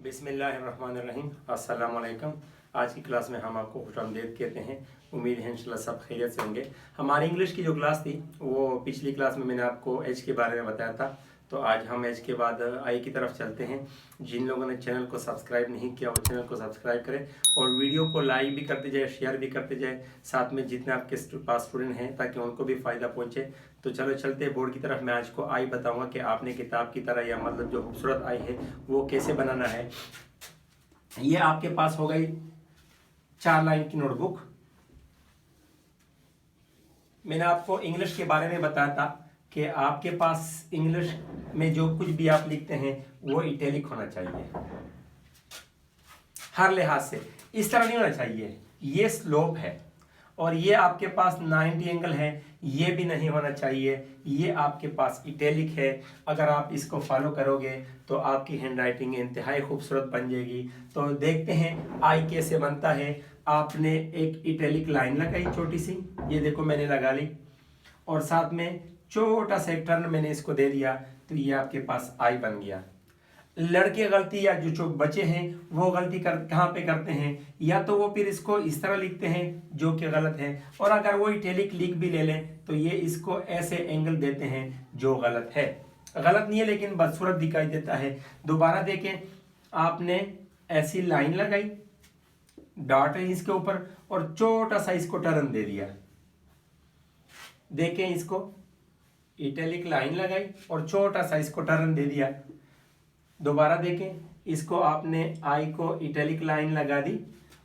बिस्मिल्लाहिर्रहमानिर्रहीम। अस्सलाम वालेकुम। आज की क्लास में हम आपको खुशामदीद कहते हैं। उम्मीद है इंशाल्लाह सब खैरियत से होंगे। हमारी इंग्लिश की जो क्लास थी वो पिछली क्लास में मैंने आपको एच के बारे में बताया था, तो आज हम एच के बाद आई की तरफ चलते हैं। जिन लोगों ने चैनल को सब्सक्राइब नहीं किया वो चैनल को सब्सक्राइब करें और वीडियो को लाइक भी करते जाए, शेयर भी करते जाए, साथ में जितने आपके पास स्टूडेंट हैं ताकि उनको भी फ़ायदा पहुंचे। तो चलो चलते हैं बोर्ड की तरफ। मैं आज को आई बताऊंगा कि आपने किताब की तरह या मतलब जो खूबसूरत आई है वो कैसे बनाना है। ये आपके पास हो गई 4 लाइन की नोटबुक। मैंने आपको इंग्लिश के बारे में बताया था कि आपके पास इंग्लिश में जो कुछ भी आप लिखते हैं वो इटैलिक होना चाहिए, हर लिहाज से। इस तरह नहीं होना चाहिए। ये स्लोप है और ये आपके पास 90 एंगल है, ये भी नहीं होना चाहिए। ये आपके पास इटैलिक है। अगर आप इसको फॉलो करोगे तो आपकी हैंडराइटिंग इंतहाई खूबसूरत बन जाएगी। तो देखते हैं आई कैसे बनता है। आपने एक इटैलिक लाइन लगाई छोटी सी, ये देखो मैंने लगा ली, और साथ में छोटा सा एक टर्न मैंने इसको दे दिया, तो ये आपके पास आई बन गया। लड़के गलती या जो बच्चे हैं वो गलती कहाँ पे करते हैं, या तो वो फिर इसको इस तरह लिखते हैं जो कि गलत है, और अगर वो इटैलिक लिख भी ले लें तो ये इसको ऐसे एंगल देते हैं जो गलत है। गलत नहीं है लेकिन बदसूरत दिखाई देता है। दोबारा देखें, आपने ऐसी लाइन लगाई, डॉट है इसके ऊपर, और छोटा सा इसको टर्न दे दिया। देखें, इसको इटैलिक लाइन लगाई और छोटा सा इसको टर्न दे दिया। दोबारा देखें, इसको आपने आई को इटैलिक लाइन लगा दी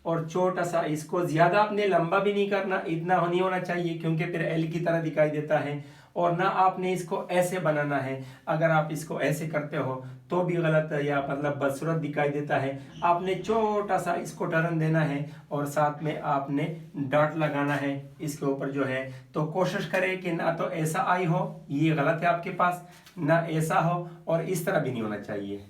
और छोटा सा इसको, ज्यादा आपने लंबा भी नहीं करना, इतना नहीं होना चाहिए क्योंकि फिर एल की तरह दिखाई देता है, और ना आपने इसको ऐसे बनाना है। अगर आप इसको ऐसे करते हो तो भी गलत है या मतलब बदसूरत दिखाई देता है। आपने छोटा सा इसको टर्न देना है और साथ में आपने डॉट लगाना है इसके ऊपर जो है। तो कोशिश करें कि ना तो ऐसा आई हो, ये गलत है आपके पास, ना ऐसा हो, और इस तरह भी नहीं होना चाहिए,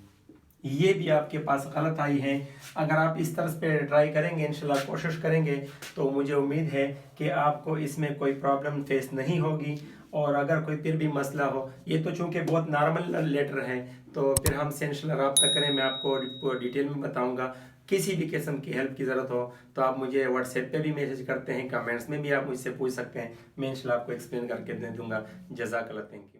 ये भी आपके पास गलत आई है। अगर आप इस तरह पे ट्राई करेंगे, इंशाल्लाह कोशिश करेंगे, तो मुझे उम्मीद है कि आपको इसमें कोई प्रॉब्लम फेस नहीं होगी। और अगर कोई फिर भी मसला हो, ये तो चूंकि बहुत नॉर्मल लेटर है, तो फिर हमसे इंशाल्लाह रब्ता करें, मैं आपको डिटेल में बताऊंगा। किसी भी किस्म की हेल्प की ज़रूरत हो तो आप मुझे व्हाट्सएप पे भी मैसेज करते हैं, कमेंट्स में भी आप मुझसे पूछ सकते हैं, मैं इंशाल्लाह आपको एक्सप्लेन करके दे दूंगा। जज़ाकल्लाह, थैंक यू।